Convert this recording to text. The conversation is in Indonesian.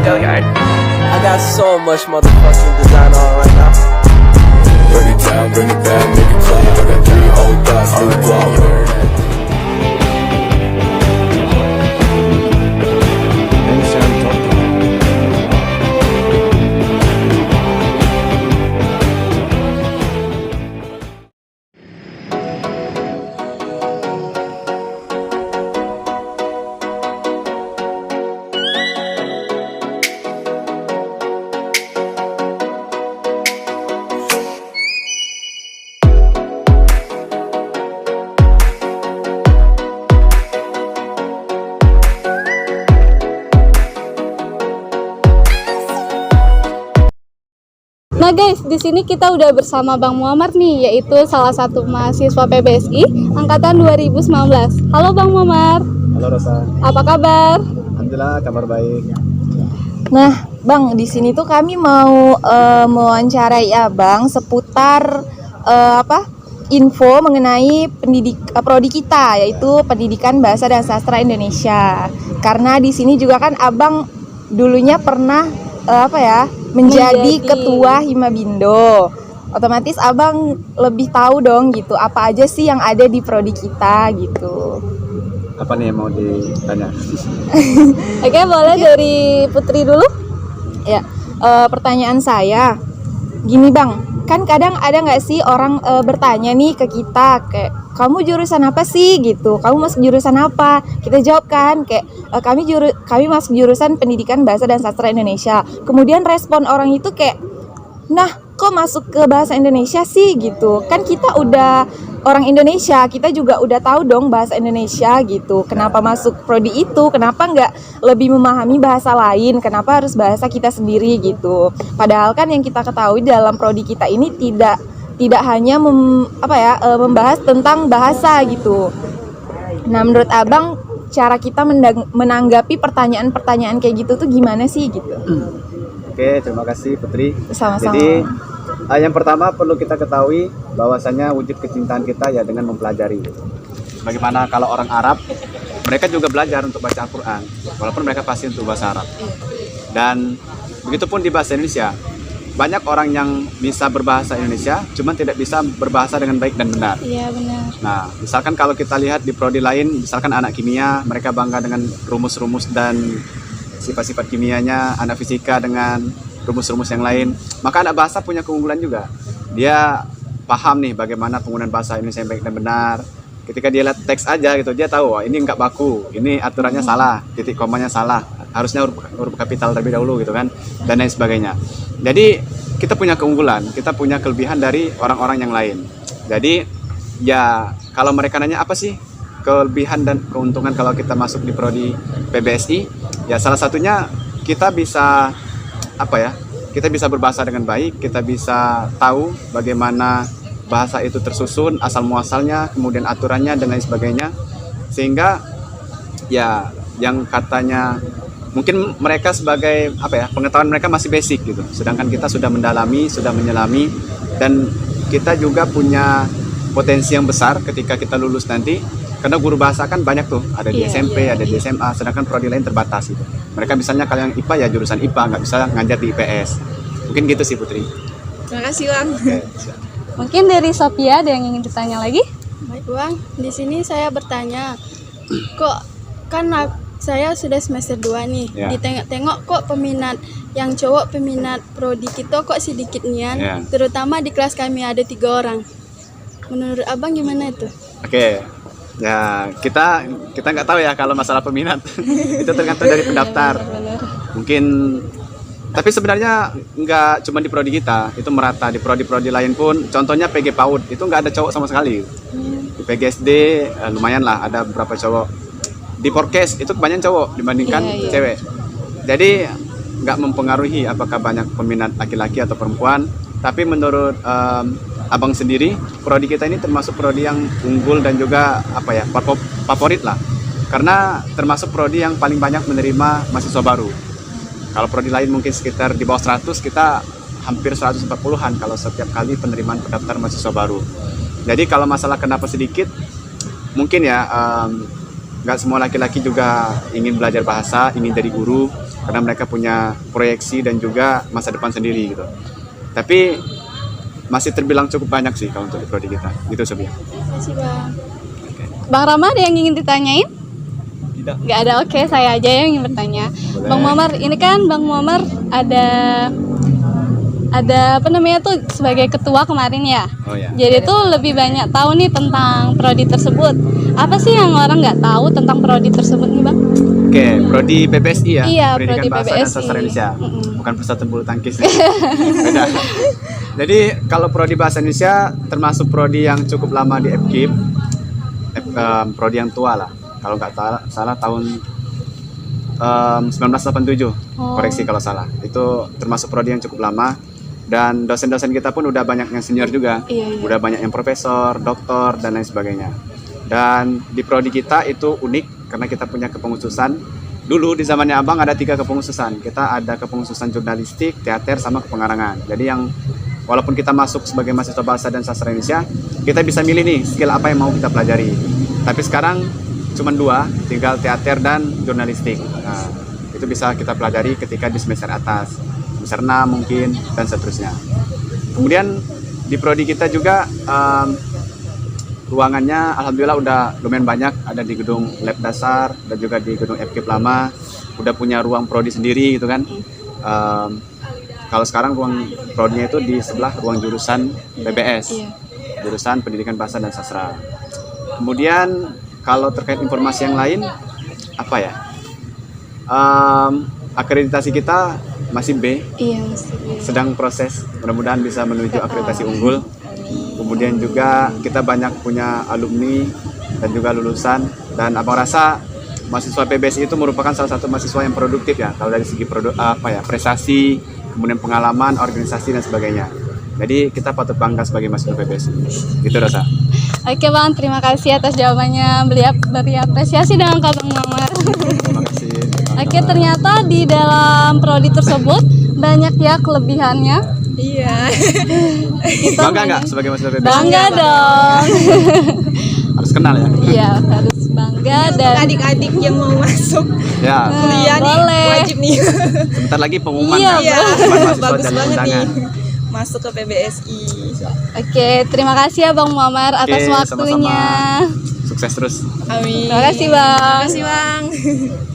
I got so much motherfucking design on right now. Bring it down, bring it back, make it clap. I got 3 old thoughts, new block. Nah guys, di sini kita udah bersama Bang Muammar nih, yaitu salah satu mahasiswa PBSI angkatan 2019. Halo Bang Muammar. Halo Rosa. Apa kabar? Alhamdulillah kabar baik. Nah, Bang, di sini tuh kami mau mewawancarai Abang seputar info mengenai prodi kita, yaitu Pendidikan Bahasa dan Sastra Indonesia. Karena di sini juga kan Abang dulunya pernah menjadi ketua Himabindo. Otomatis Abang lebih tahu dong gitu, apa aja sih yang ada di prodi kita gitu. Apa nih yang mau ditanya? Oke, boleh dari Putri dulu. Ya, pertanyaan saya, gini Bang, kan kadang ada nggak sih orang bertanya nih ke kita kayak, kamu jurusan apa sih gitu, kamu masuk jurusan apa? Kita jawab kan kayak kami masuk jurusan Pendidikan Bahasa dan Sastra Indonesia. Kemudian respon orang itu kayak, nah kok masuk ke bahasa Indonesia sih gitu, kan kita udah orang Indonesia, kita juga udah tahu dong bahasa Indonesia gitu. Kenapa masuk prodi itu? Kenapa nggak lebih memahami bahasa lain? Kenapa harus bahasa kita sendiri gitu? Padahal kan yang kita ketahui dalam prodi kita ini tidak hanya membahas tentang bahasa gitu. Nah, menurut Abang cara kita menanggapi pertanyaan-pertanyaan kayak gitu tuh gimana sih gitu? Oke, terima kasih Putri. Sama-sama. Jadi yang pertama perlu kita ketahui bahwasanya wujud kecintaan kita ya dengan mempelajari. Bagaimana kalau orang Arab, mereka juga belajar untuk baca Al-Quran, walaupun mereka pasti untuk bahasa Arab. Dan begitupun di bahasa Indonesia, banyak orang yang bisa berbahasa Indonesia, cuman tidak bisa berbahasa dengan baik dan benar. Iya benar. Nah, misalkan kalau kita lihat di prodi lain, misalkan anak kimia, mereka bangga dengan rumus-rumus dan sifat-sifat kimianya, anak fisika dengan rumus-rumus yang lain. Maka anak bahasa punya keunggulan juga. Dia paham nih bagaimana penggunaan bahasa Indonesia yang baik dan benar. Ketika dia lihat teks aja gitu, dia tahu, ini nggak baku, ini aturannya salah, titik komanya salah, harusnya huruf kapital terlebih dahulu gitu kan, dan lain sebagainya. Jadi kita punya keunggulan, kita punya kelebihan dari orang-orang yang lain. Jadi ya kalau mereka nanya apa sih kelebihan dan keuntungan kalau kita masuk di prodi PBSI, ya salah satunya kita bisa kita bisa berbahasa dengan baik, kita bisa tahu bagaimana bahasa itu tersusun, asal muasalnya, kemudian aturannya dan lain sebagainya. Sehingga ya yang katanya mungkin mereka sebagai pengetahuan mereka masih basic gitu. Sedangkan kita sudah mendalami, sudah menyelami, dan kita juga punya potensi yang besar ketika kita lulus nanti. Karena guru bahasa kan banyak tuh, ada di SMP, ada di SMA, sedangkan prodi lain terbatas gitu. Mereka misalnya kalau yang IPA ya jurusan IPA, nggak bisa ngajar di IPS. Mungkin gitu sih Putri. Terima kasih Bang. Oke. Mungkin dari Sophia ada yang ingin ditanya lagi? Baik Bang, di sini saya bertanya, kok kan saya sudah semester 2 nih, Ya. ditengok-tengok kok peminat yang cowok peminat prodi kita kok sedikit nian, Ya. terutama di kelas kami ada 3 orang. Menurut Abang gimana itu? Oke, ya kita nggak tahu ya kalau masalah peminat. Itu tergantung dari pendaftar. Mungkin, tapi sebenarnya nggak cuma di prodi kita, itu merata di prodi-prodi lain pun. Contohnya PG PAUD itu nggak ada cowok sama sekali. Di PGSD lumayan lah, ada beberapa cowok. Di Porkes itu kebanyakan cowok dibandingkan cewek. Jadi nggak mempengaruhi apakah banyak peminat laki-laki atau perempuan. Tapi menurut Abang sendiri, prodi kita ini termasuk prodi yang unggul dan juga favorit lah. Karena termasuk prodi yang paling banyak menerima mahasiswa baru. Kalau prodi lain mungkin sekitar di bawah 100, kita hampir 140-an kalau setiap kali penerimaan pendaftar mahasiswa baru. Jadi kalau masalah kenapa sedikit, mungkin ya nggak semua laki-laki juga ingin belajar bahasa, ingin jadi guru, karena mereka punya proyeksi dan juga masa depan sendiri gitu. Tapi masih terbilang cukup banyak sih kalau untuk di prodi kita. Gitu Sobi. Terima kasih Bang. Bang Rama ada yang ingin ditanyain? Tidak. Nggak ada, oke saya aja yang ingin bertanya. Boleh. Bang Muammar, ini kan Bang Muammar ada apa namanya tuh sebagai ketua kemarin ya. Oh ya. Jadi tuh lebih banyak tahu nih tentang prodi tersebut. Apa sih yang orang nggak tahu tentang prodi tersebut nih Bang? Oke, prodi PBSI ya. Iya, Pendidikan prodi Bahasa dan PBSI. Sastra Indonesia. Mm-mm. Bukan Persatuan Bulu Tangkis. Beda. Jadi kalau prodi Bahasa Indonesia termasuk prodi yang cukup lama di FKIP. Prodi yang tua lah. Kalau nggak salah tahun 1987. Oh. Koreksi kalau salah. Itu termasuk prodi yang cukup lama. Dan dosen-dosen kita pun udah banyak yang senior juga. Iya. Udah banyak yang profesor, doktor, dan lain sebagainya. Dan di prodi kita itu unik karena kita punya kepengkhususan. Dulu di zamannya Abang ada 3 kepengkhususan. Kita ada kepengkhususan jurnalistik, teater, sama kepengarangan. Jadi yang walaupun kita masuk sebagai mahasiswa bahasa dan sastra Indonesia, kita bisa milih nih skill apa yang mau kita pelajari. Tapi sekarang cuma 2, tinggal teater dan jurnalistik. Nah, itu bisa kita pelajari ketika di semester atas, semester 6 mungkin, dan seterusnya. Kemudian di prodi kita juga ruangannya alhamdulillah udah lumayan banyak, ada di gedung lab dasar dan juga di gedung FKIP lama, udah punya ruang prodi sendiri gitu kan. Kalau sekarang ruang prodinya itu di sebelah ruang jurusan PBS, jurusan Pendidikan Bahasa dan Sastra. Kemudian kalau terkait informasi yang lain, apa ya? Akreditasi kita masih B, Iya, mesti. sedang proses, mudah-mudahan bisa menuju akreditasi unggul. Kemudian juga kita banyak punya alumni dan juga lulusan, dan abang rasa mahasiswa PBSI itu merupakan salah satu mahasiswa yang produktif ya, kalau dari segi prestasi, kemudian pengalaman, organisasi dan sebagainya. Jadi kita patut bangga sebagai mahasiswa PBSI. Gitu Rosa. Oke Bang, terima kasih atas jawabannya. Beri apresiasi dengan Kak Bang Muammar. Terima kasih. Oke, ternyata di dalam prodi tersebut banyak ya kelebihannya. Iya. Bangga nggak sebagai mahasiswa PBSI? Bangga dong. Harus kenal ya. Iya, harus bangga dan Adik-adik yang mau masuk Ya, kuliah nih boleh. wajib nih. sebentar lagi pengumuman Iya, kan. Iya, Pengumuman mahasiswa bagus dan banget undangan. nih masuk ke PBSI. Oke, terima kasih ya Bang Muammar atas Oke, waktunya. sama-sama. Sukses terus. Amin. Terima kasih Bang. Terima kasih Bang.